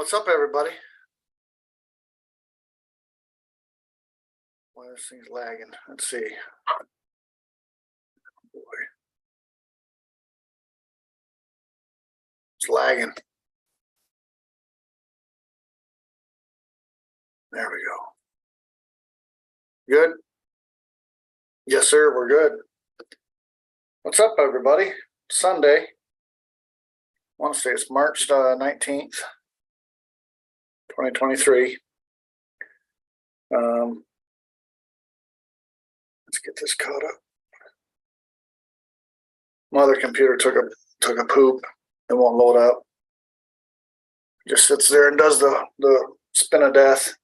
What's up, everybody? Why this thing's lagging? Let's see. Boy, it's lagging. There we go. Good? Yes, sir. We're good. What's up, everybody? Sunday. I want to say it's March 19th, 2023. Let's get this caught up. My other computer took a poop. It won't load up. Just sits there and does the spin of death.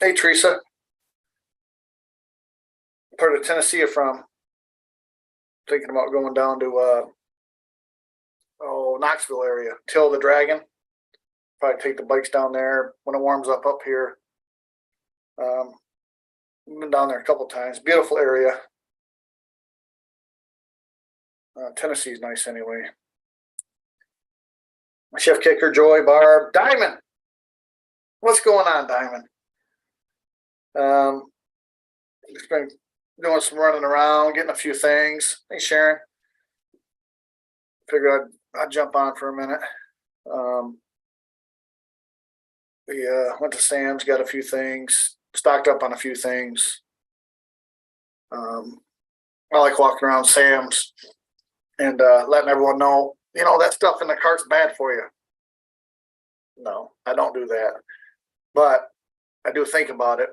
Hey, Teresa. What part of Tennessee you from? Thinking about going down to Knoxville area. Till the Dragon. Probably take the bikes down there when it warms up here. I've been down there a couple times. Beautiful area. Tennessee's nice anyway. My chef kicker, Joy, Barb, Diamond. What's going on, Diamond? Just been doing some running around, getting a few things. Hey, Sharon. Figured I'd jump on for a minute. We went to Sam's, got a few things, stocked up on a few things. I like walking around Sam's and letting everyone know, that stuff in the cart's bad for you. No, I don't do that. But I do think about it.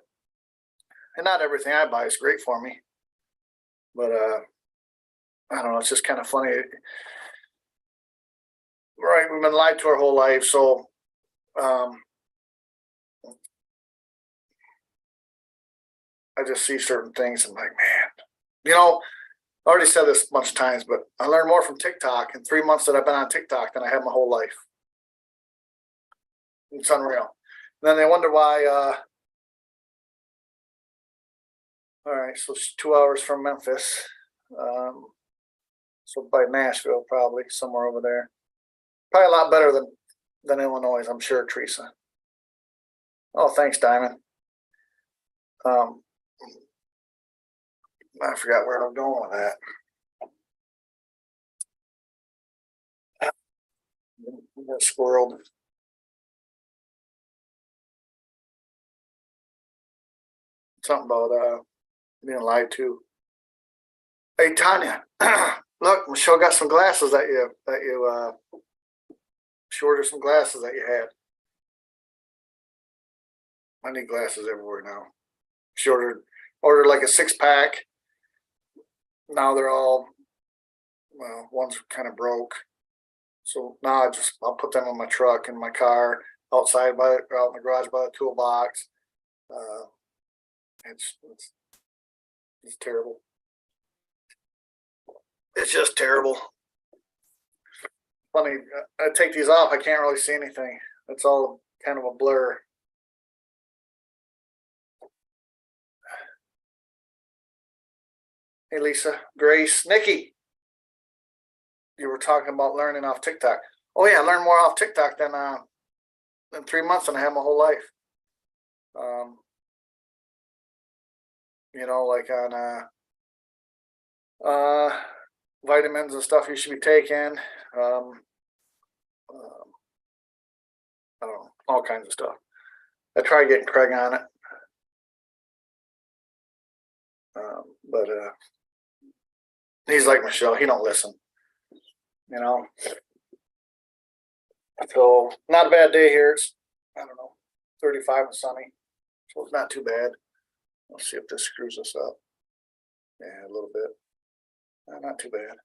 And not everything I buy is great for me. But I don't know, it's just kind of funny. Right, we've been lied to our whole life, so I just see certain things and I'm like, man, I already said this a bunch of times, but I learned more from TikTok in 3 months that I've been on TikTok than I have my whole life. It's unreal. And then they wonder why. All right, so it's 2 hours from Memphis. So by Nashville, probably somewhere over there. Probably a lot better than Illinois, I'm sure, Teresa. Oh, thanks, Diamond. I forgot where I'm going with that. I got squirreled. Something about being lied to. Hey, Tanya, look, Michelle got some glasses that you she ordered some glasses that you had. I need glasses everywhere now. She ordered like a 6-pack. Now they're all, well, one's kind of broke. So now I'll put them in my truck, in my car, outside out in the garage by the toolbox. It's terrible. It's just terrible. Funny, I take these off, I can't really see anything. It's all kind of a blur. Hey, Lisa, Grace, Nikki. You were talking about learning off TikTok. Oh yeah, I learned more off TikTok than 3 months than I have my whole life. Like on vitamins and stuff you should be taking. I don't know, all kinds of stuff. I tried getting Craig on it. But he's like Michelle, he don't listen. So not a bad day here. It's, I don't know, 35 and sunny. So it's not too bad. Let's see if this screws us up. Yeah, a little bit. Not too bad.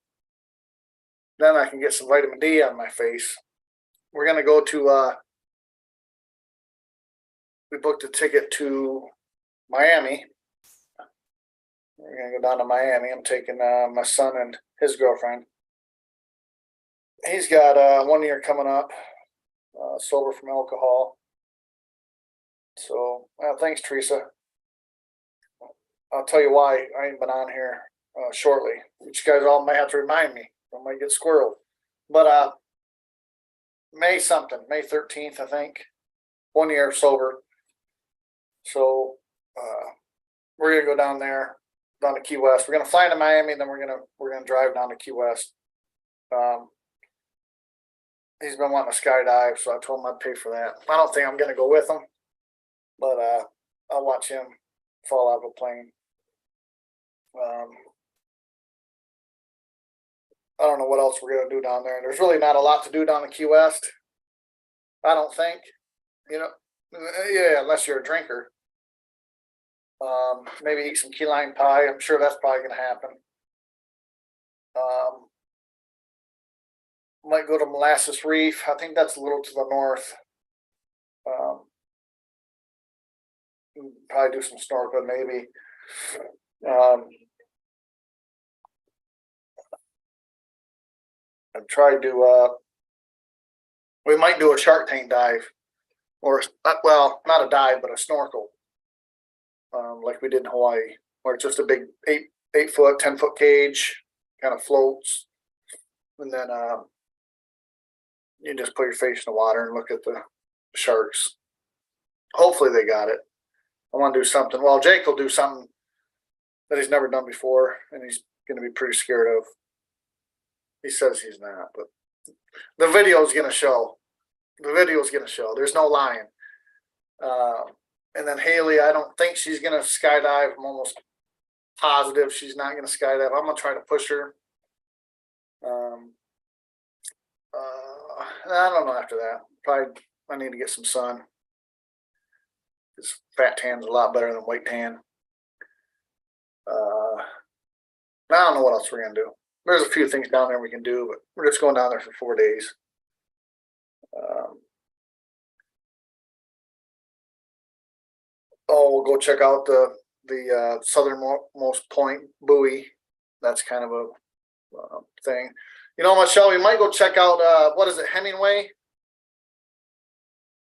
Then I can get some vitamin D on my face. We're going to go to, we booked a ticket to Miami. We're going to go down to Miami. I'm taking my son and his girlfriend. He's got 1 year coming up, sober from alcohol. So, thanks, Teresa. I'll tell you why I ain't been on here shortly. You guys all might have to remind me. I might get squirreled. But May 13th, I think. 1 year sober. So we're gonna go down there, down to Key West. We're gonna fly into Miami, then we're gonna drive down to Key West. He's been wanting to skydive, so I told him I'd pay for that. I don't think I'm gonna go with him, but I'll watch him fall out of a plane. I don't know what else we're gonna do down there. There's really not a lot to do down in Key West. I don't think, yeah, unless you're a drinker. Maybe eat some key lime pie. I'm sure that's probably gonna happen. Might go to Molasses Reef. I think that's a little to the north. Probably do some snorkeling, maybe. I've tried to. We might do a shark tank dive, or well, not a dive, but a snorkel, like we did in Hawaii, where it's just a big 8-foot, 10-foot cage, kind of floats, and then you just put your face in the water and look at the sharks. Hopefully they got it. I want to do something. Well, Jake will do something that he's never done before, and he's going to be pretty scared of. He says he's not, but the video is going to show. The video is going to show. There's no lying. And then Haley, I don't think she's going to skydive. I'm almost positive she's not going to skydive. I'm going to try to push her. I don't know after that. Probably I need to get some sun. This fat tan's a lot better than white tan. I don't know what else we're going to do. There's a few things down there we can do, but we're just going down there for 4 days. We'll go check out the southernmost point buoy. That's kind of a thing. Michelle, we might go check out what is it, Hemingway?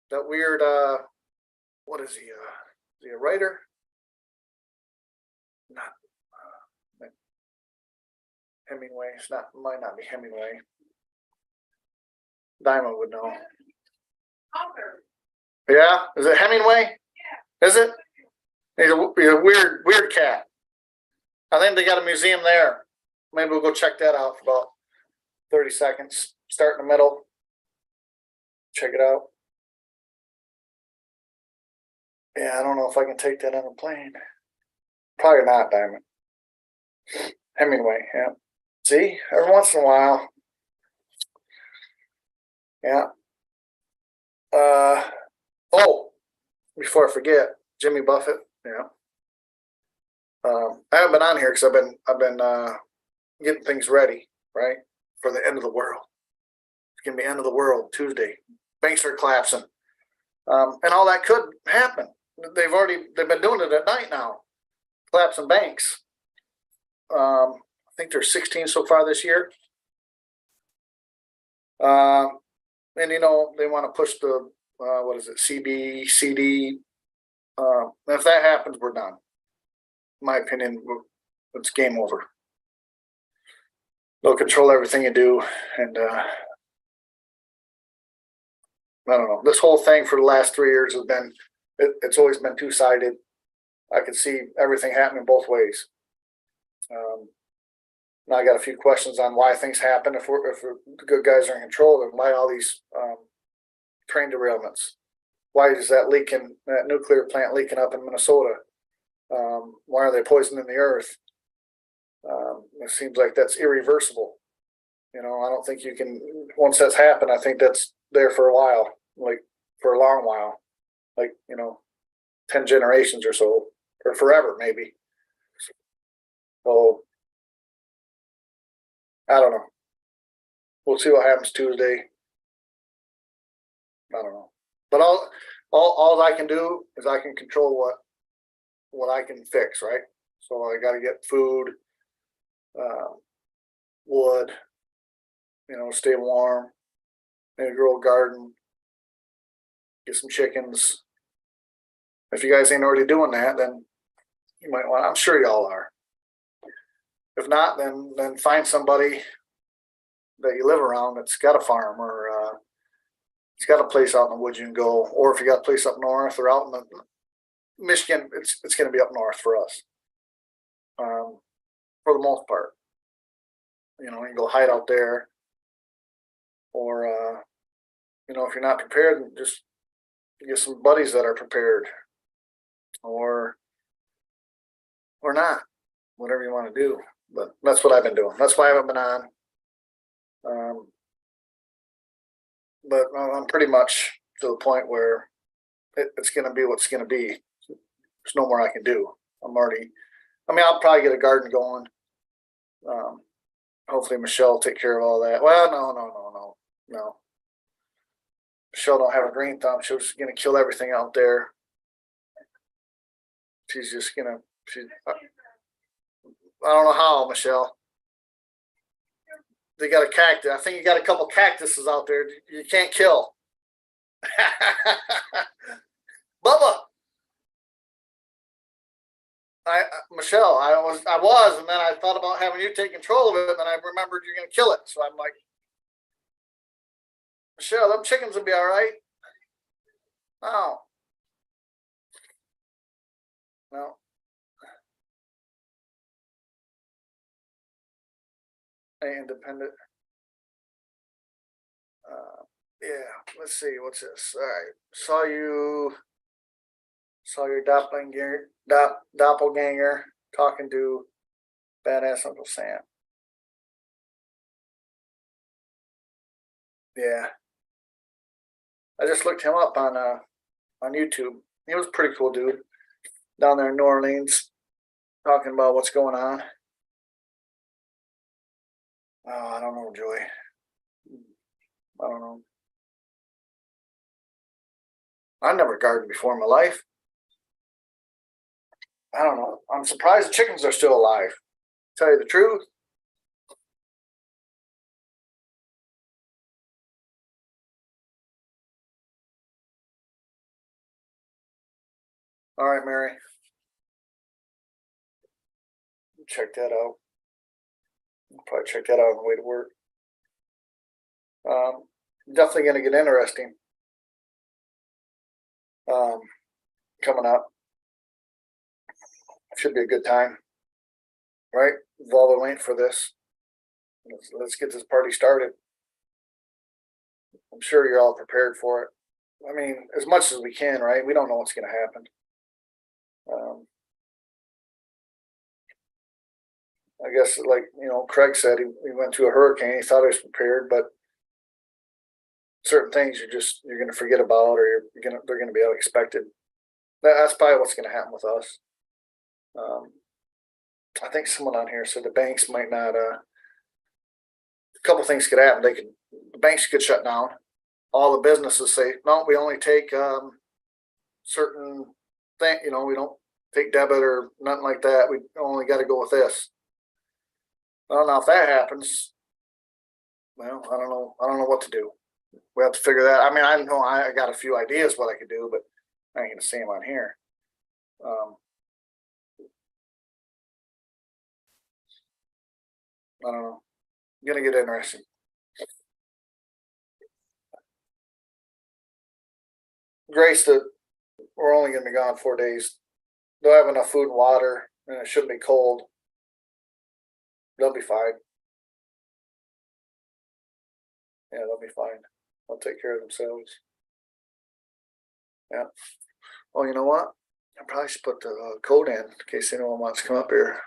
That weird. What is he? Is he a writer? Not Hemingway. It's not. Might not be Hemingway. Diamond would know. Yeah, is it Hemingway? Yeah. Is it? He's a weird cat. I think they got a museum there. Maybe we'll go check that out for about 30 seconds. Start in the middle. Check it out. Yeah, I don't know if I can take that on a plane. Probably not, Diamond. Hemingway, yeah. See, every once in a while. Yeah. Before I forget, Jimmy Buffett. Yeah. I haven't been on here because I've been getting things ready, right, for the end of the world. It's gonna be end of the world Tuesday. Banks are collapsing, and all that could happen. They've been doing it at night now, collapsing banks. I think there's 16 so far this year. And they want to push the what is it, CB, CD. If that happens, we're done. In my opinion, it's game over. They'll control everything you do, and I don't know. This whole thing for the last 3 years has been. It's always been two-sided. I can see everything happening both ways. Now I got a few questions on why things happen. If the good guys are in control, then why all these train derailments? Why is that nuclear plant leaking up in Minnesota? Why are they poisoning the earth? It seems like that's irreversible. I don't think you can. Once that's happened, I think that's there for a while, like for a long while. 10 generations or so, or forever maybe. So I don't know. We'll see what happens Tuesday. I don't know. But all I can do is I can control what I can fix, right? So I got to get food, wood, stay warm, maybe grow a garden, get some chickens. If you guys ain't already doing that, then you might want. I'm sure y'all are. If not, then find somebody that you live around that's got a farm, or it's got a place out in the woods you can go, or if you got a place up north or out in the Michigan, it's going to be up north for us, for the most part. You know, you can go hide out there, or you know, if you're not prepared, just get some buddies that are prepared, or not, whatever you want to do. But that's what I've been doing. That's why I haven't been on. But I'm pretty much to the point where it's going to be what's going to be. There's no more I can do. I mean, I'll probably get a garden going. Hopefully Michelle will take care of all that. Well, no. Michelle don't have a green thumb. She's going to kill everything out there. She's just going to, I don't know how, Michelle. They got a cactus. I think you got a couple cactuses out there you can't kill. Bubba. Michelle, I was, and then I thought about having you take control of it, and then I remembered you're going to kill it. So I'm like, Michelle, them chickens will be all right. Oh. No. Independent. Yeah, let's see, what's this? All right, saw your doppelganger talking to badass Uncle Sam. Yeah, I just looked him up on YouTube. He was a pretty cool dude down there in New Orleans, talking about what's going on. Oh, I don't know, Joey. I don't know. I've never gardened before in my life. I don't know. I'm surprised the chickens are still alive. Tell you the truth. All right, Mary. Check that out. I'll probably check that out on the way to work. Definitely going to get interesting coming up. Should be a good time, right? We've all been waiting for this. Let's get this party started. I'm sure you're all prepared for it. I mean, as much as we can, right? We don't know what's going to happen. I guess, like, you know, Craig said, he went through a hurricane. He thought he was prepared, but certain things you're going to forget about, or they're going to be unexpected. That's probably what's going to happen with us. I think someone on here said the banks might not. A couple things could happen. The banks could shut down. All the businesses say, no, we only take certain thing. You know, we don't take debit or nothing like that. We only got to go with this. I don't know if that happens. Well, I don't know. I don't know what to do. We have to figure that. I mean, I know I got a few ideas what I could do, but I ain't gonna say them on here. I don't know. Gonna get interesting. Grace, that we're only gonna be gone 4 days. They'll have enough food and water, and it shouldn't be cold. They'll be fine. Yeah, they'll be fine. They'll take care of themselves. Yeah. Well, you know what? I probably should put the code in case anyone wants to come up here.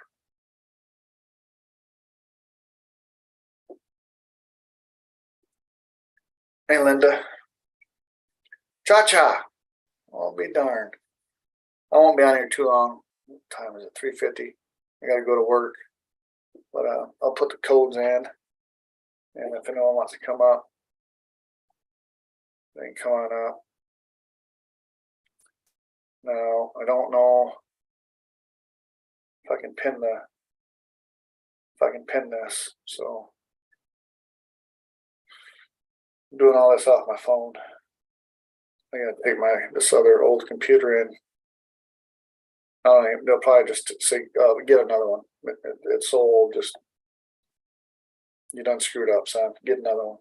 Hey, Linda. Cha-cha. I'll be darned. I won't be on here too long. What time is it? 3:50. I got to go to work. But I'll put the codes in. And if anyone wants to come up, they can come on up. Now, I don't know if I can pin this. So I'm doing all this off my phone. I gotta take this other old computer in. I don't even, they'll probably just say, get another one. It's so old, just You done screwed up, son. Get another one.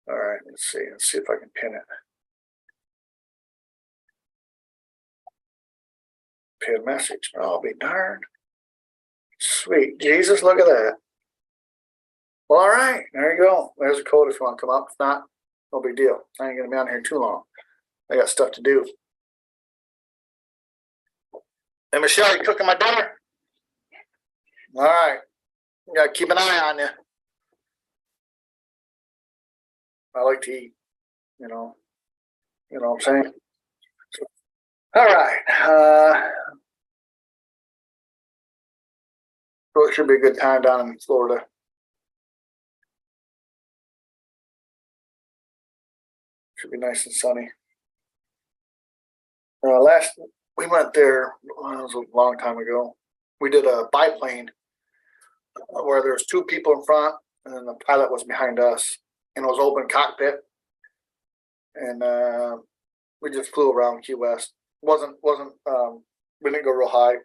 All right, let's see. Let's see if I can pin it. Pin message. Oh, I'll be darned. Sweet Jesus, look at that. Well, all right, there you go. There's a code if you want to come up. If not, no big deal. I ain't gonna be on here too long. I got stuff to do. Hey, Michelle, you cooking my dinner? All right. You gotta keep an eye on you. I like to eat, you know. You know what I'm saying? All right. So it should be a good time down in Florida. Should be nice and sunny. Last we went there, well, it was a long time ago. We did a biplane where there was two people in front, and then the pilot was behind us, and it was open cockpit, and we just flew around Key West. wasn't We didn't go real high.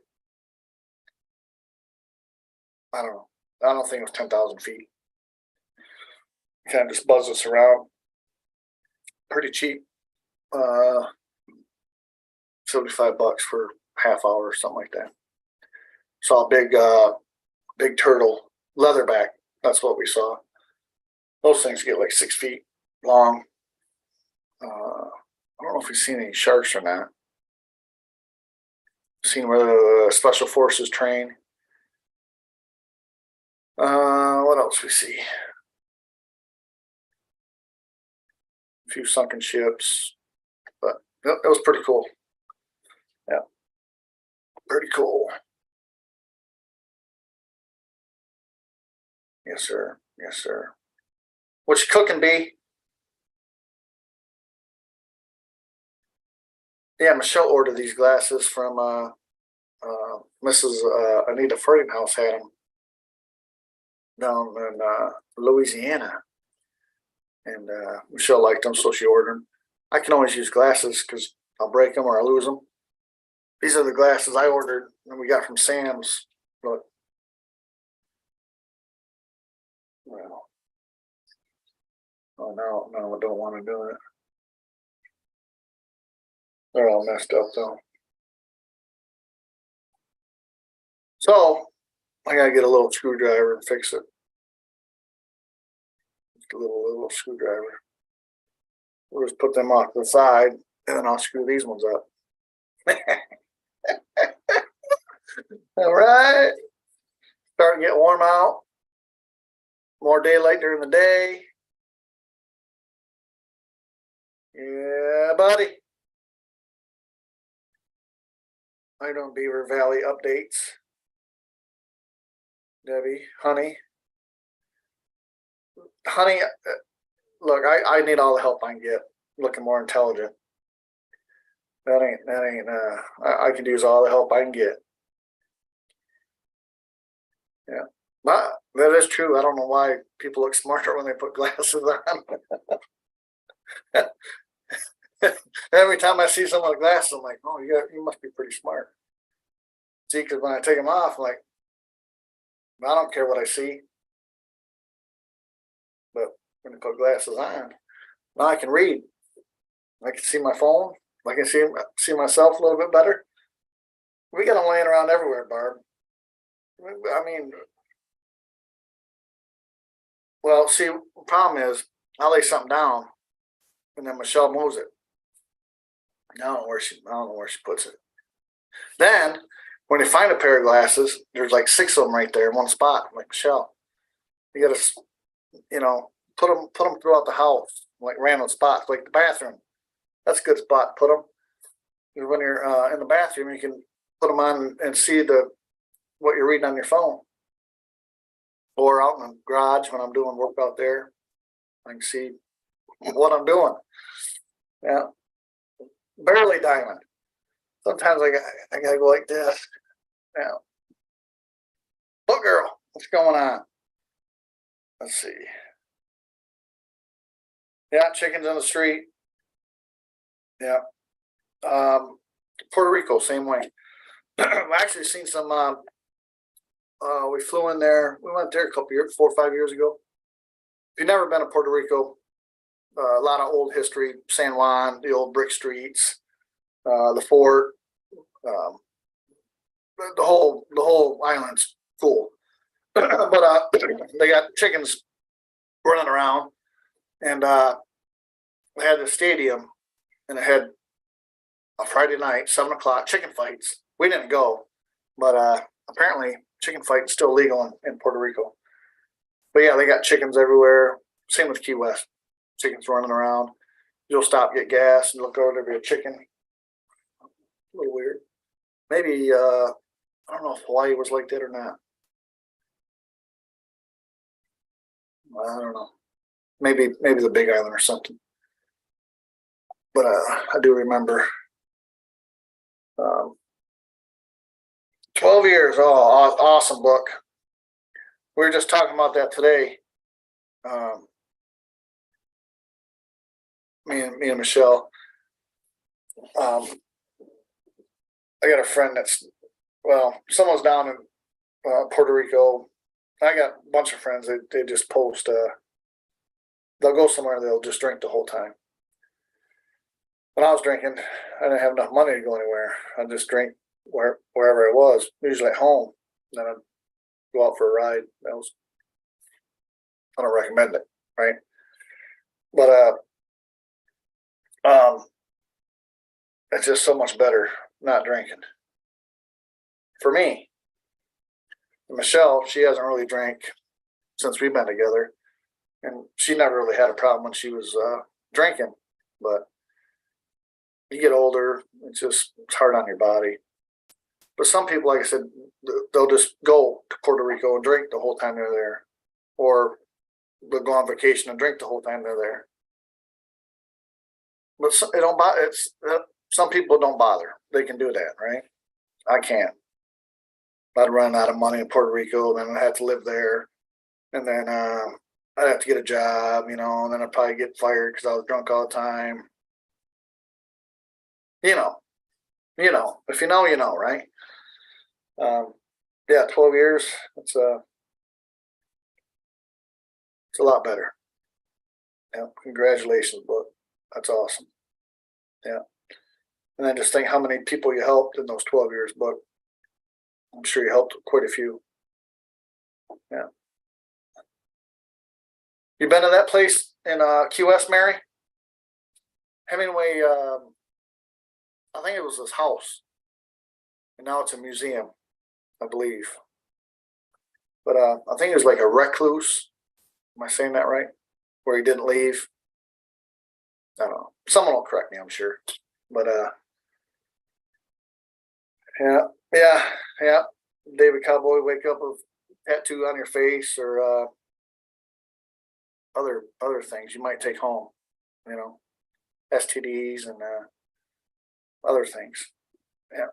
I don't know. I don't think it was 10,000 feet. Kind of just buzzed us around. Pretty cheap. $75 for half hour or something like that. Saw a big turtle, leatherback. That's what we saw. Those things get like 6 feet long. I don't know if we've seen any sharks or not. Seen where the special forces train. What else we see? A few sunken ships, but it was pretty cool. Yeah, pretty cool. Yes, sir. Yes, sir. What you cooking, B? Yeah, Michelle ordered these glasses from Mrs. Anita Ferdinghouse had them down in Louisiana, and Michelle liked them, so she ordered them. I can always use glasses because I'll break them or I lose them. These are the glasses I ordered and we got from Sam's. Look, well, oh no, I don't want to do it. They're all messed up though. So I gotta get a little screwdriver and fix it. Just a little screwdriver. We'll just put them off to the side and then I'll screw these ones up. All right. Starting to get warm out. More daylight during the day. Yeah, buddy. I don't Beaver Valley updates. Debbie, honey, look, I need all the help I can get. Looking more intelligent. That ain't. I can use all the help I can get. Yeah, but that is true. I don't know why people look smarter when they put glasses on. Every time I see someone with glasses, I'm like, oh, you must be pretty smart. See, because when I take them off, I'm like, I don't care what I see. But when I put glasses on, now I can read. I can see my phone. I can see myself a little bit better. We got them laying around everywhere, Barb. I mean, well, see, the problem is I lay something down, and then Michelle moves it. I don't know where she puts it. Then when you find a pair of glasses, there's like 6 of them right there in one spot. I'm like, Michelle, you gotta, put them throughout the house, like random spots, like the bathroom. That's a good spot. Put them. When you're in the bathroom, you can put them on and see what you're reading on your phone. Or out in the garage when I'm doing work out there, I can see what I'm doing. Yeah, barely diamond. Sometimes I gotta go like this. Yeah. Look, girl, what's going on? Let's see. Yeah, chickens on the street. Yeah. Puerto Rico, same way. I've actually seen some we flew in there. We went there a couple years, 4 or 5 years ago. If you've never been to Puerto Rico, a lot of old history, San Juan, the old brick streets, the fort, um, the whole island's cool. But they got chickens running around, and they had the stadium, and it had a Friday night, 7 o'clock, chicken fights. We didn't go, but apparently chicken fights still legal in Puerto Rico. But yeah, they got chickens everywhere. Same with Key West. Chickens running around. You'll stop, get gas, and look over, there'll be a chicken. A little weird. Maybe I don't know if Hawaii was like that or not. I don't know. Maybe the Big Island or something. But I do remember 12 years. Oh, awesome book. We were just talking about that today. Me and Michelle. I got a friend someone's down in Puerto Rico. I got a bunch of friends. They just post. They'll go somewhere. They'll just drink the whole time. When I was drinking, I didn't have enough money to go anywhere. I just drink wherever I was, usually at home. Then I'd go out for a ride. I don't recommend it, right? But it's just so much better not drinking. For me, Michelle, she hasn't really drank since we've been together, and she never really had a problem when she was drinking. But you get older, it's hard on your body. But some people, like I said, they'll just go to Puerto Rico and drink the whole time they're there, or they'll go on vacation and drink the whole time they're there. But some people don't bother. They can do that, right? I can't. I'd run out of money in Puerto Rico, then I'd have to live there, and then I'd have to get a job, and then I'd probably get fired because I was drunk all the time. If you know, you know, right? Yeah, 12 years. It's a lot better. Yeah, congratulations, book. That's awesome. Yeah. And then just think how many people you helped in those 12 years, book. I'm sure you helped quite a few. Yeah. You been to that place in Key West, Mary? Hemingway, I think it was his house. And now it's a museum, I believe. But I think it was like a recluse. Am I saying that right? Where he didn't leave. I don't know. Someone will correct me, I'm sure. But yeah. David Cowboy, wake up with a tattoo on your face, or other things you might take home. STDs and other things. Yeah.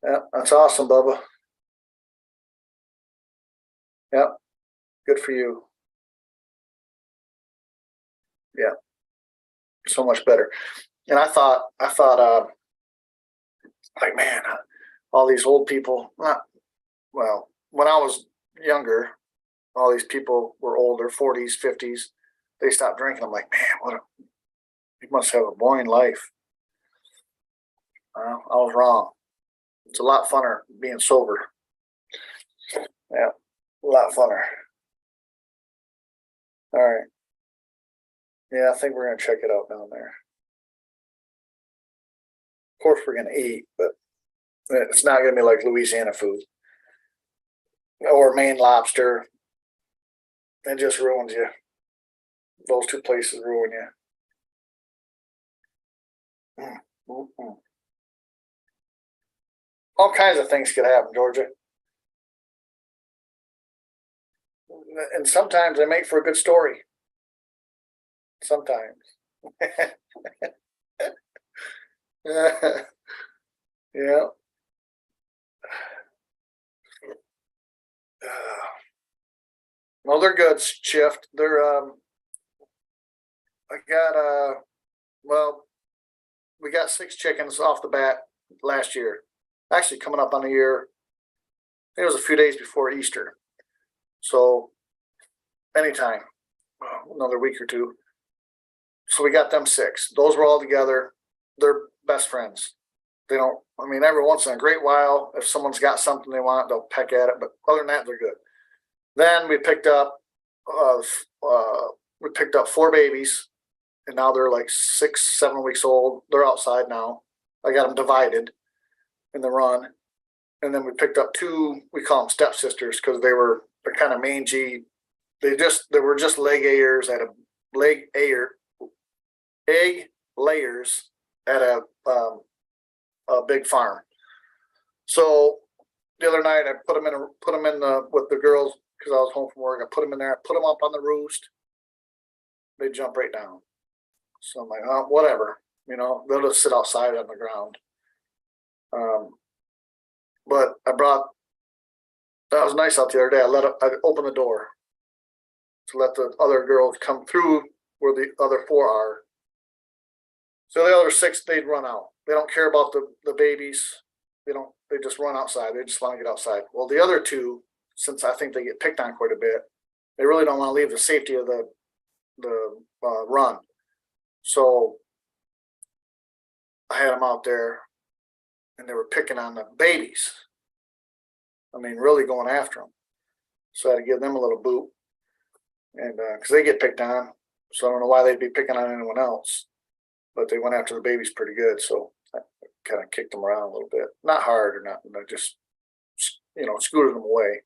Yeah, that's awesome, Bubba. Yeah, good for you. Yeah, so much better. And I thought, like, man, all these old people. Well, when I was younger, all these people were older, 40s, 50s. They stopped drinking. I'm like, man, you must have a boring life. I was wrong. It's a lot funner being sober. Yeah, a lot funner. All right. Yeah, I think we're gonna check it out down there. Of course, we're gonna eat, but it's not gonna be like Louisiana food or Maine lobster. It just ruins you. Those two places ruin you. Mm-hmm. All kinds of things could happen, Georgia. And sometimes they make for a good story. Sometimes. Yeah. Well, they're good shift. They're I got well, we got 6 chickens off the bat last year. Actually, coming up on a year. It was a few days before Easter. So anytime, another week or two. So we got them 6. Those were all together. They're best friends. They don't, I mean, every once in a great while, if someone's got something they want, they'll peck at it. But other than that, they're good. Then we picked up 4 babies, and now they're like 6, 7 weeks old. They're outside now. I got them divided in the run. And then we picked up 2, we call them stepsisters because they're kind of mangy. They were just egg layers at a big farm. So the other night I put them with the girls because I was home from work. I put them in there, put them up on the roost. They jump right down. So I'm like, oh, whatever, they'll just sit outside on the ground. But that was nice out the other day. I opened the door to let the other girls come through where the other 4 are. So the other 6, they'd run out. They don't care about the babies. They just run outside. They just want to get outside. Well, the other 2, since I think they get picked on quite a bit, they really don't want to leave the safety of the run. So I had them out there, and they were picking on the babies. I mean, really going after them. So I had to give them a little boot, and because they get picked on, so I don't know why they'd be picking on anyone else. But they went after the babies pretty good, so I kind of kicked them around a little bit. Not hard or nothing, but just scooted them away.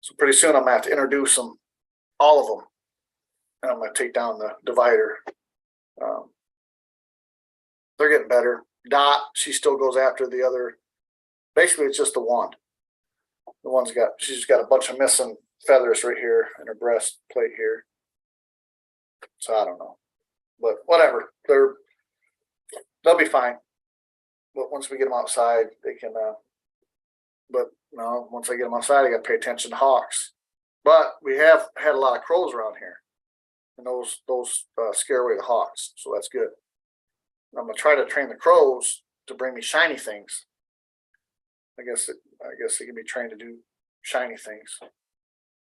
So pretty soon I'm gonna have to introduce them, all of them, and I'm gonna take down the divider. They're getting better. Dot, she still goes after the other. Basically, it's just the one. The one's she's got a bunch of missing feathers right here in her breastplate here. So I don't know, but whatever. They'll be fine. But once we get them outside, they can. But no, once I get them outside, I got to pay attention to hawks. But we have had a lot of crows around here, and those scare away the hawks, so that's good. I'm gonna try to train the crows to bring me shiny things. I guess they can be trained to do shiny things.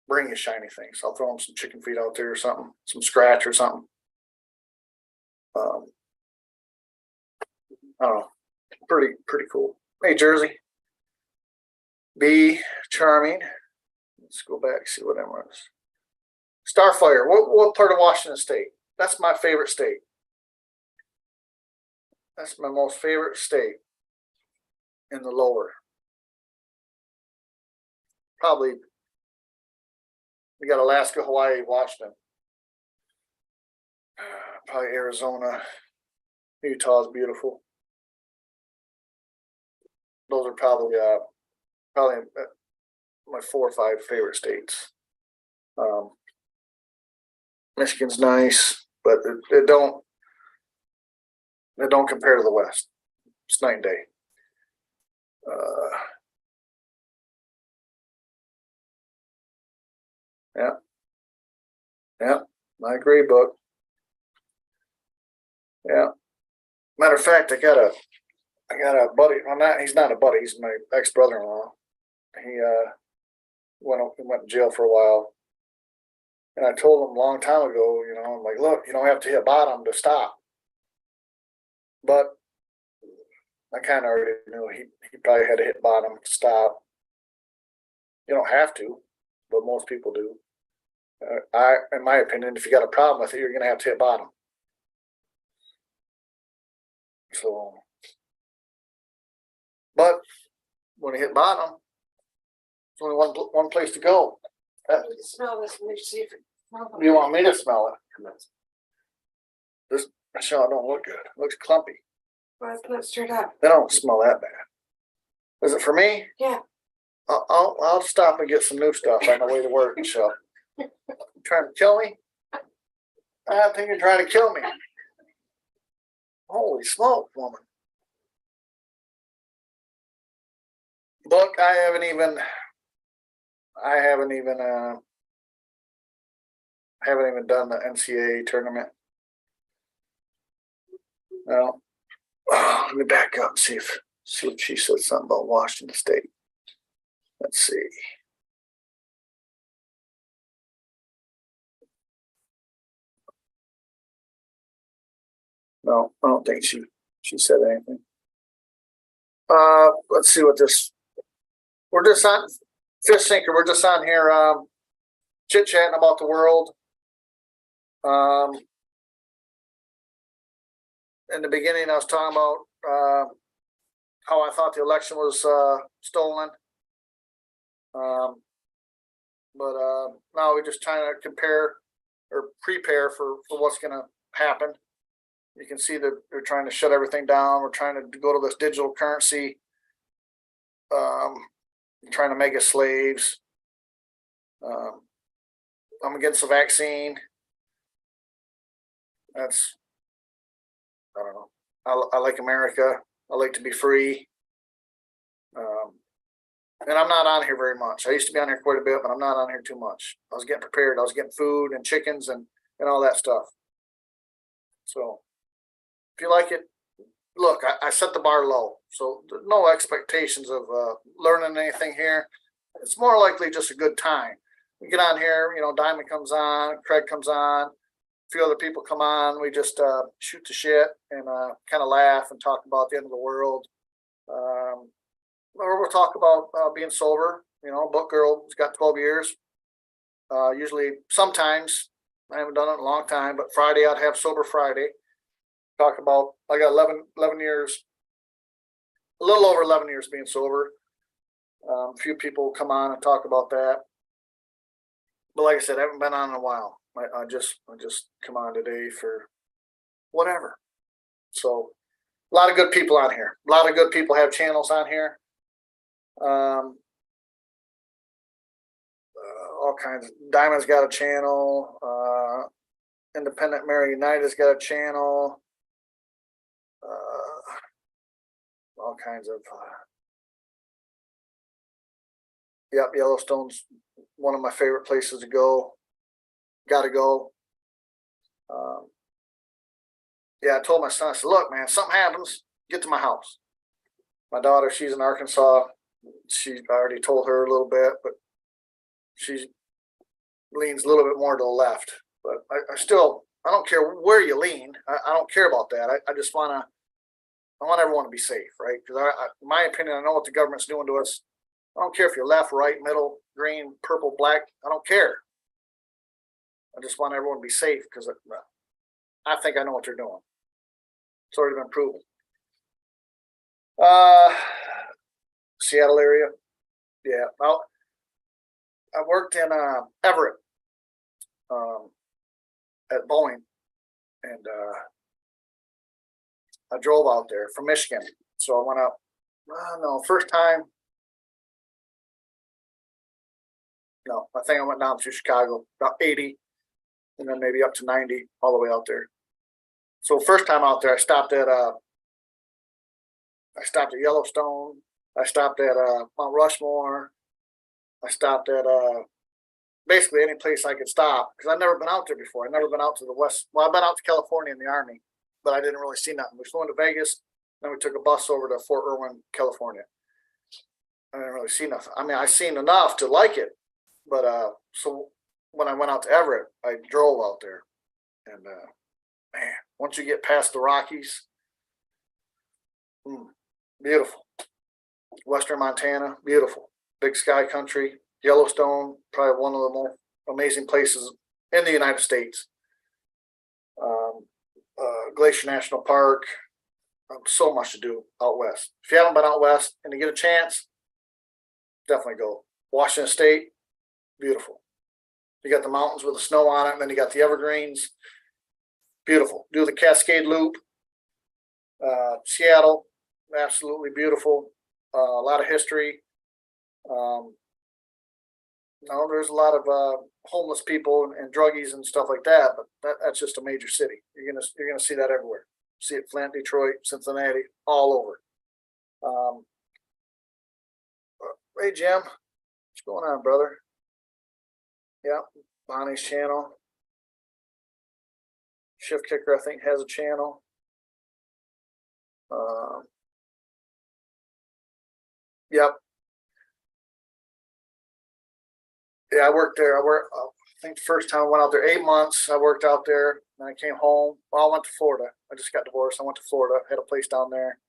Bring you shiny things. I'll throw them some chicken feed out there or something, some scratch or something. I don't know. Pretty cool. Hey, Jersey. Be charming. Let's go back, see what that was. Starfire. What part of Washington State? That's my favorite state. That's my most favorite state in the lower. Probably we got Alaska, Hawaii, Washington. Probably Arizona. Utah is beautiful. Those are probably my 4 or 5 favorite states. Michigan's nice, but it don't compare to the West. It's night and day. Yeah, I agree, Book. Yeah. Matter of fact, I got a buddy. He's not a buddy. He's my ex-brother-in-law. He went to jail for a while, and I told him a long time ago. I'm like, look, you don't have to hit bottom to stop. But I kind of already knew he probably had to hit bottom to stop. You don't have to, but most people do. In my opinion, if you got a problem with it, you're going to have to hit bottom. So, but when you hit bottom, there's only one place to go. Smell this. Let me see if it. You want me to smell it? This shell don't look good. It looks clumpy. Well, let's stir it up. They don't smell that bad. Is it for me? Yeah. I'll stop and get some new stuff on the way to work, Michelle. You trying to kill me? I think you're trying to kill me. Holy smoke, woman. Look, I haven't even done the NCAA tournament. No. Let me back up and see if she said something about Washington State. Let's see. No, I don't think she said anything. Let's see what this. We're just on Fish Sinker. We're just on here chit chatting about the world. In the beginning, I was talking about how I thought the election was stolen. But now we're just trying to compare or prepare for what's going to happen. You can see that they're trying to shut everything down. We're trying to go to this digital currency, trying to make us slaves. I'm against the vaccine. I don't know. I like America. I like to be free. And I'm not on here very much. I used to be on here quite a bit, but I'm not on here too much. I was getting prepared. I was getting food and chickens and all that stuff. So if you like it, look, I set the bar low. So there's no expectations of learning anything here. It's more likely just a good time. We get on here, you know, Diamond comes on, Craig comes on, a few other people come on. We just shoot the shit and kind of laugh and talk about the end of the world. Or we'll talk about being sober. You know, Book Girl's got 12 years. Usually, sometimes, I haven't done it in a long time, but Friday I'd have Sober Friday. Talk about, I got 11 years, a little over 11 years being sober. A few people come on and talk about that. But like I said, I haven't been on in a while. I just come on today for whatever. So a lot of good people on here. A lot of good people have channels on here. All kinds. Diamond's got a channel. Independent Mary United's got a channel. All kinds of. Yep, Yellowstone's one of my favorite places to go. Got to go. Yeah, I told my son, I said, look, man, if something happens, get to my house. My daughter, she's in Arkansas. I already told her a little bit, but she leans a little bit more to the left. But I don't care where you lean. I don't care about that. I just want everyone to be safe, right? Because in my opinion, I know what the government's doing to us. I don't care if you're left, right, middle, green, purple, black. I don't care. I just want everyone to be safe because I think I know what they're doing. It's already been proven. Seattle area. Yeah. Well, I worked in Everett at Boeing, and I drove out there from Michigan. So I went up. No, first time. No, I think I went down through Chicago, about 80, and then maybe up to 90, all the way out there. So first time out there, I stopped at Yellowstone. I stopped at Mount Rushmore. I stopped at basically any place I could stop because I've never been out there before. I've never been out to the west. Well, I've been out to California in the Army, but I didn't really see nothing. We flew into Vegas, then we took a bus over to Fort Irwin, California. I didn't really see nothing. I mean, I seen enough to like it, but so when I went out to Everett, I drove out there, and man, once you get past the Rockies, beautiful. Western Montana, beautiful. Big sky country. Yellowstone, probably one of the most amazing places in the United States. Glacier National Park. So much to do out west. If you haven't been out west and you get a chance, definitely go. Washington State, beautiful. You got the mountains with the snow on it, and then you got the evergreens. Beautiful. Do the Cascade Loop. Seattle, absolutely beautiful. A lot of history. No, there's a lot of homeless people and druggies and stuff like that, but that's just a major city. You're gonna see that everywhere. See it Flint, Detroit, Cincinnati, all over. Hey Jim, what's going on, brother? Yeah, Bonnie's channel. Shift Kicker, I think, has a channel. Yep. Yeah, I worked there. I think the first time I went out there 8 months. I worked out there, and I came home. Well, I went to Florida. I just got divorced. I went to Florida. Had a place down there.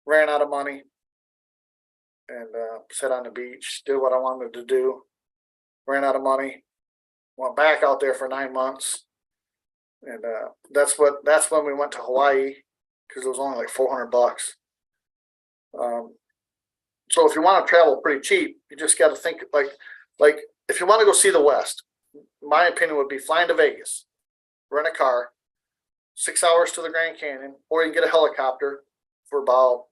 Ran out of money, and sat on the beach. Did what I wanted to do. Ran out of money. Went back out there for 9 months, and that's when we went to Hawaii because it was only like $400. So if you want to travel pretty cheap, you just got to think like if you want to go see the West, my opinion would be flying to Vegas, rent a car, 6 hours to the Grand Canyon, or you can get a helicopter for about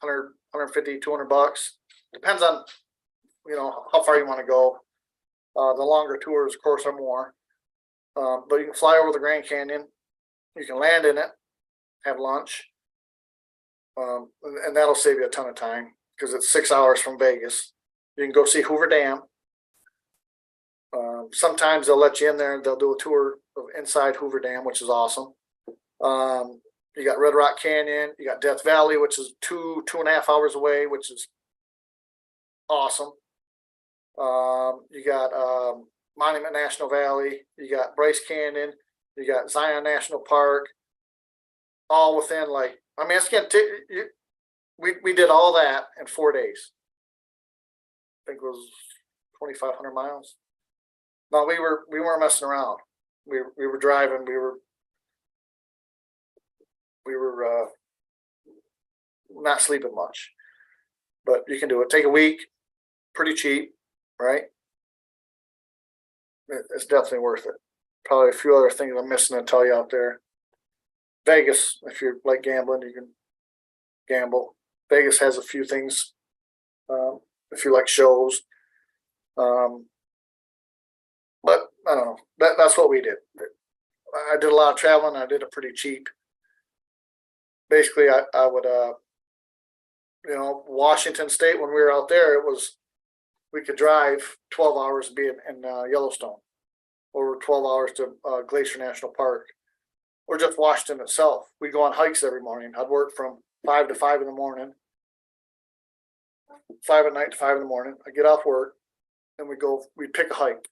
100, 150, $200. Depends on, how far you want to go. The longer tours, of course, are more. But you can fly over the Grand Canyon. You can land in it, have lunch. And that'll save you a ton of time because it's 6 hours from Vegas. You can go see Hoover Dam. Sometimes they'll let you in there and they'll do a tour of inside Hoover Dam, which is awesome. You got Red Rock Canyon, you got Death Valley, which is 2.5 hours away, which is awesome. You got Monument National Valley, you got Bryce Canyon, you got Zion National Park, all within it's gonna take you. We did all that in 4 days. I think it was 2,500 miles. No, we weren't messing around. We were driving. We were not sleeping much, but you can do it. Take a week, pretty cheap, right? It's definitely worth it. Probably a few other things I'm missing to tell you out there. Vegas, if you like gambling, you can gamble. Vegas has a few things. If you like shows, but I don't know. That's what we did. I did a lot of traveling. I did it pretty cheap. Basically, I would, Washington State, when we were out there, we could drive 12 hours and be in Yellowstone, or 12 hours to Glacier National Park, or just Washington itself. We'd go on hikes every morning. I'd work from 5 to 5 in the morning, 5 at night to 5 in the morning. I'd get off work and we'd pick a hike.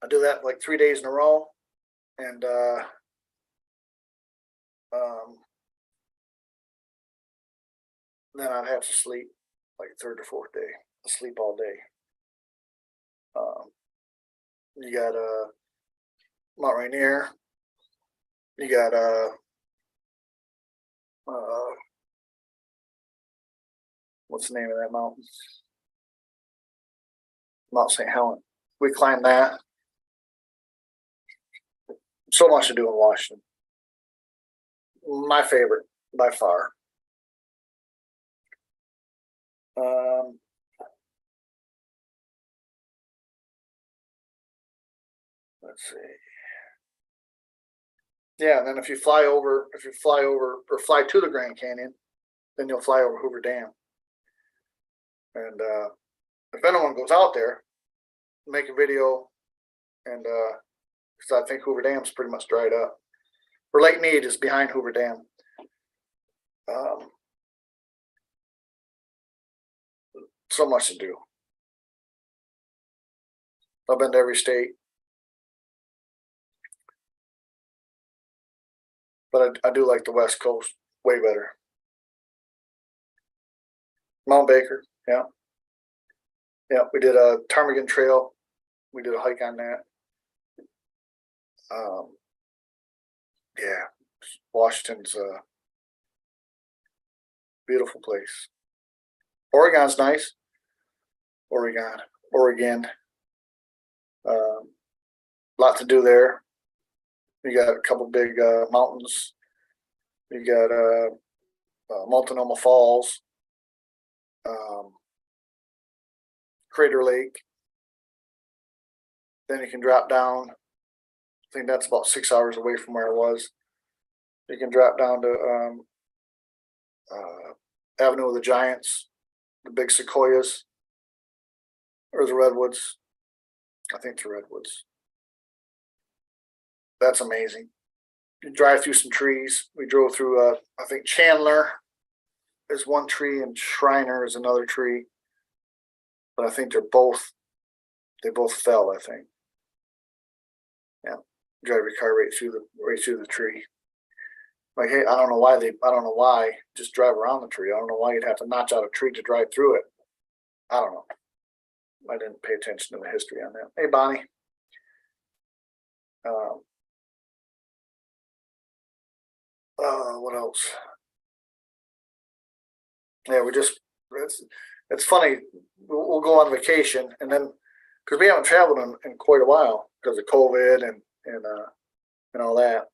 I do that like 3 days in a row. And then I'd have to sleep like third or fourth day. I sleep all day. You got Mount Rainier. You got what's the name of that mountain? Mount St. Helen. We climbed that. So much to do in Washington. My favorite by far. Let's see. Yeah, and then if you fly over or fly to the Grand Canyon, then you'll fly over Hoover Dam. And if anyone goes out there, make a video, and because I think Hoover Dam's pretty much dried up. Or Lake Mead is behind Hoover Dam. So much to do. I've been to every state. But I do like the West Coast way better. Mount Baker, yeah. Yeah, we did a Ptarmigan Trail. We did a hike on that. Yeah, Washington's a beautiful place. Oregon's nice. Oregon. Lot to do there. You got a couple big mountains. You got Multnomah Falls, Crater Lake. Then you can drop down. I think that's about 6 hours away from where I was. You can drop down to Avenue of the Giants, the big sequoias, or the redwoods. I think the redwoods. That's amazing. You drive through some trees. We drove through, I think Chandler is one tree and Shriner is another tree. But I think they both fell, I think. Yeah. Drive your car right through the tree. Like, hey, I don't know why, just drive around the tree. I don't know why you'd have to notch out a tree to drive through it. I don't know. I didn't pay attention to the history on that. Hey, Bonnie. What else? Yeah, it's funny. We'll go on vacation and then, because we haven't traveled in quite a while because of COVID and all that.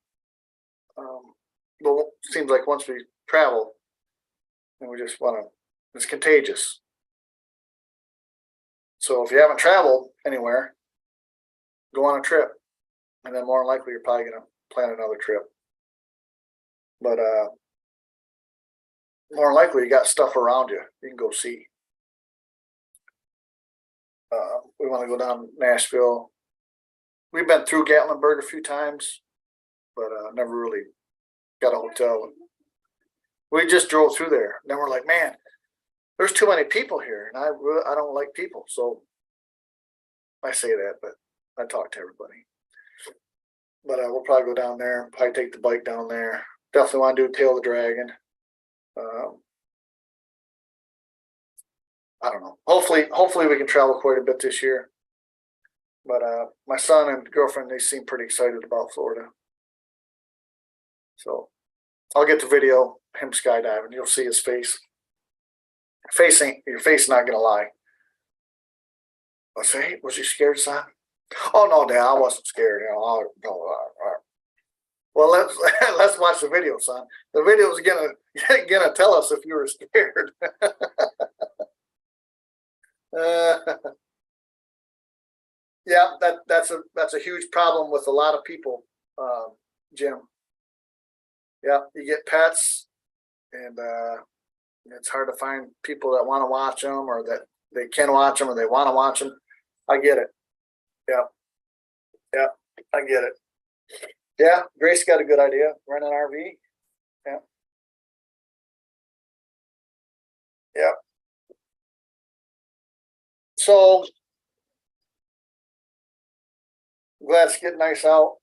But it seems like once we travel, and we just want to, it's contagious. So if you haven't traveled anywhere, go on a trip, and then more than likely you're probably going to plan another trip. But more than likely you got stuff around you can go see. We want to go down to Nashville. We've been through Gatlinburg a few times, but never really got a hotel. We just drove through there. And then we're like, man, there's too many people here, and I don't like people. So I say that, but I talk to everybody. But we'll probably go down there. Probably take the bike down there. Definitely want to do Tail of the Dragon. I don't know. Hopefully we can travel quite a bit this year. But my son and girlfriend, they seem pretty excited about Florida. So I'll get the video him skydiving. You'll see his face. Your face not gonna lie. I say, hey, was you scared, son? Oh no, Dad, I wasn't scared. Well, let's watch the video, son. The video is gonna tell us if you were scared. Yeah, that's a huge problem with a lot of people, Jim. Yeah, you get pets, and it's hard to find people that want to watch them, or that they can watch them, or they want to watch them. I get it. Yeah, I get it. Yeah, Grace got a good idea. Rent an RV. Yeah. So glad it's getting nice out.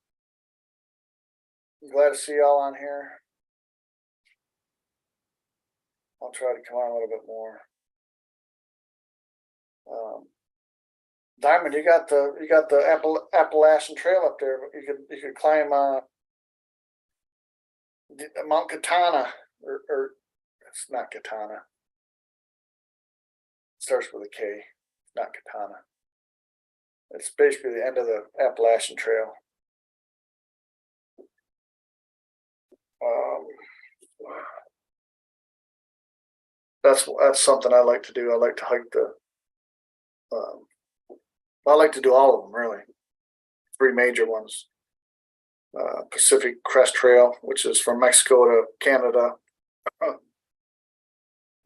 Glad to see y'all on here. I'll try to come on a little bit more. Diamond, you got the Appalachian Trail up there. You could climb Mount Katana, or it's not Katana. It starts with a K. Not Katana. It's basically the end of the Appalachian Trail. That's something I like to do. I like to hike I like to do all of them, really. 3 major ones. Pacific Crest Trail, which is from Mexico to Canada,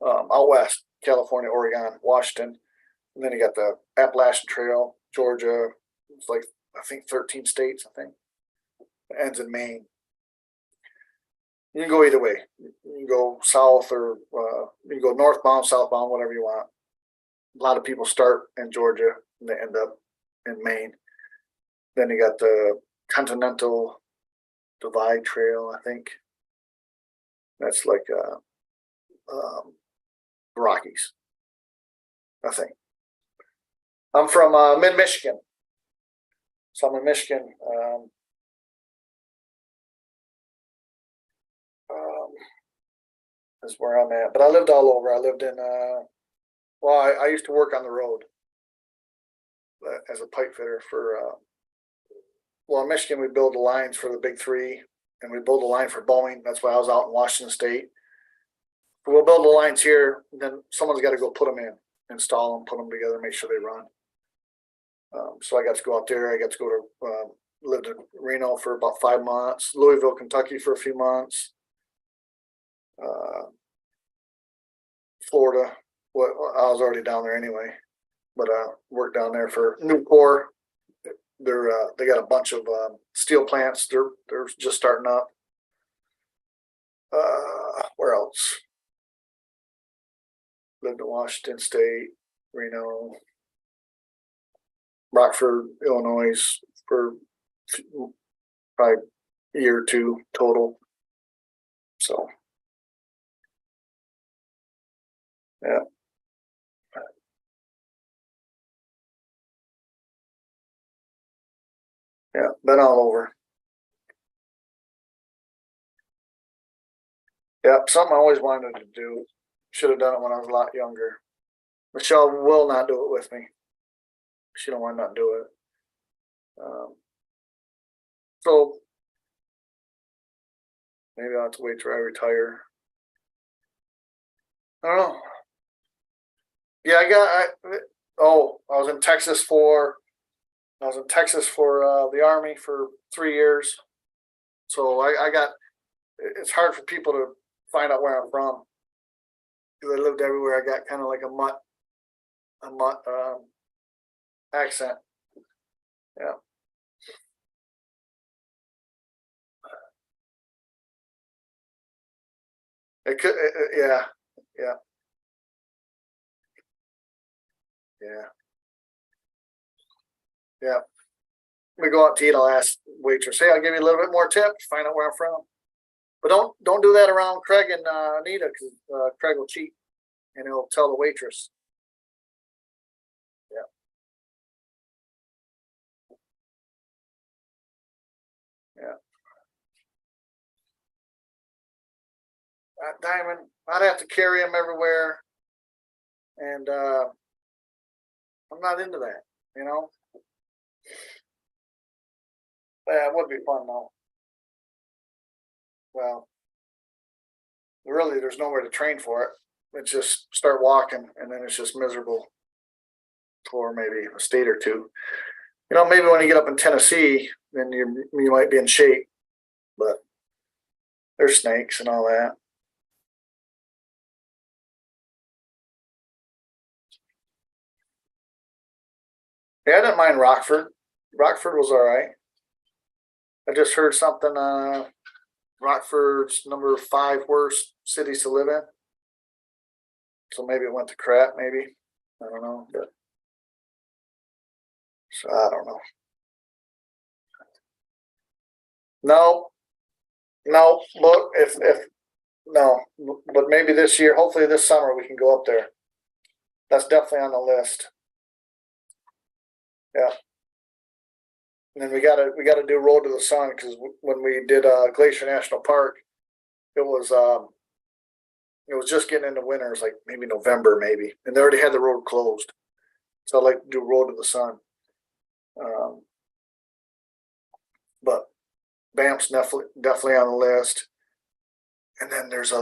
out west, California, Oregon, Washington. And then you got the Appalachian Trail, Georgia. It's like, I think 13 states, I think. It ends in Maine. You can go either way. You can go south, or you can go northbound, southbound, whatever you want. A lot of people start in Georgia and they end up in Maine. Then you got the Continental Divide Trail, I think. That's like Rockies, I think. I'm from mid-Michigan. So I'm in Michigan. Is where I'm at. But I lived all over. I lived in, I used to work on the road as a pipe fitter for, in Michigan, we build the lines for the big 3, and we build a line for Boeing. That's why I was out in Washington State. We'll build the lines here, and then someone's got to go put them in, install them, put them together, make sure they run. So I got to go out there. I got to go to, lived in Reno for about 5 months, Louisville, Kentucky for a few months. Florida. Well, I was already down there anyway, but worked down there for Newport, they got a bunch of steel plants. They're just starting up. Where else? Lived in Washington State, Reno, Rockford, Illinois for probably a year or two total. So, yeah. Yeah, been all over. Yeah, something I always wanted to do. Should have done it when I was a lot younger. Michelle will not do it with me. She don't want to not do it. So maybe I'll have to wait till I retire. I don't know. Yeah, I was in Texas for the Army for 3 years. So it's hard for people to find out where I'm from. Because I lived everywhere. I got kind of like a mutt accent. Yeah. It could, yeah, yeah, yeah, yeah. We go out to eat. I'll ask waitress, "Hey, I'll give you a little bit more tip. Find out where I'm from." But don't do that around Craig and Anita, because Craig will cheat and he'll tell the waitress. Yeah, yeah. Diamond, I'd have to carry him everywhere, and I'm not into that. You know. Yeah, it would be fun though. Well, really, there's nowhere to train for it. It's just start walking, and then it's just miserable for maybe a state or two. Maybe when you get up in Tennessee, then you might be in shape, but there's snakes and all that. Yeah, I didn't mind Rockford. Rockford was all right. I just heard something. Rockford's number 5 worst cities to live in. So maybe it went to crap. Maybe I don't know, but so I don't know. No, no. Look, if no, but maybe this year. Hopefully this summer we can go up there. That's definitely on the list. Yeah. And then we gotta do Road to the Sun, because when we did Glacier National Park, it was just getting into winter. It was like maybe November, maybe, and they already had the road closed. So I like to do Road to the Sun. Um, but Banff's definitely on the list. And then there's a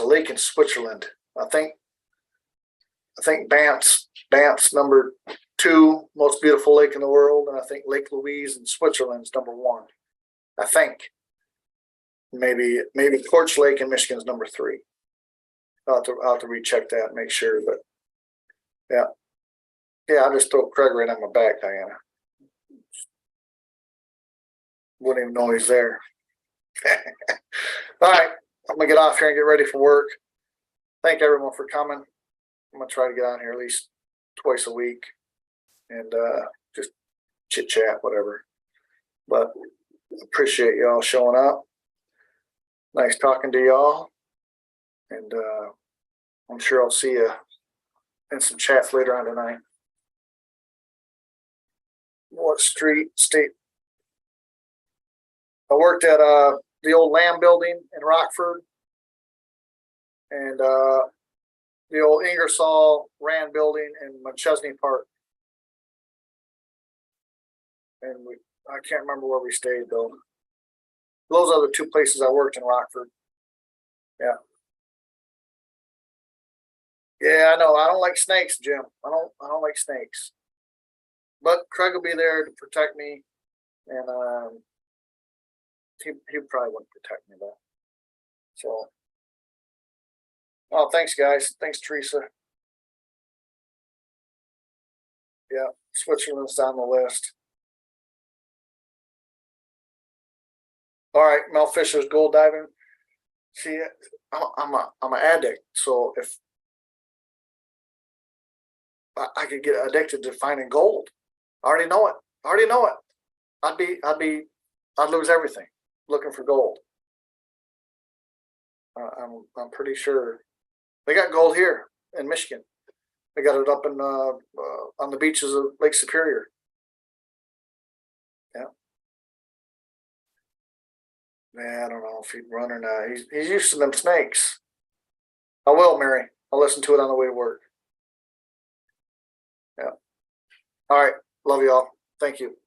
lake in Switzerland. I think Banff's number 2 most beautiful lake in the world, and I think Lake Louise in Switzerland's number 1. I think maybe Torch Lake in Michigan's number 3. I'll have to recheck that and make sure, but yeah, I'll just throw Craig right on my back, Diana. Wouldn't even know he's there. All right, I'm gonna get off here and get ready for work. Thank everyone for coming. I'm gonna try to get on here at least twice a week and just chit chat, whatever. But appreciate y'all showing up. Nice talking to y'all, and I'm sure I'll see you in some chats later on tonight. What state? I worked at the old Lamb building in Rockford, and the old Ingersoll Rand building in McChesney Park. And I can't remember where we stayed though. Those are the 2 places I worked in Rockford. Yeah. Yeah, I know. I don't like snakes, Jim. I don't like snakes. But Craig will be there to protect me, and he probably wouldn't protect me though. So, thanks guys. Thanks, Teresa. Yeah, Switzerland's on the list. All right, Mel Fisher's gold diving. See, I'm an addict, so if I could get addicted to finding gold, I already know it. I'd lose everything looking for gold. I'm pretty sure they got gold here in Michigan. They got it up in on the beaches of Lake Superior. Yeah. Man, I don't know if he'd run or not. He's used to them snakes. I will, Mary. I'll listen to it on the way to work. Yeah. All right. Love you all. Thank you.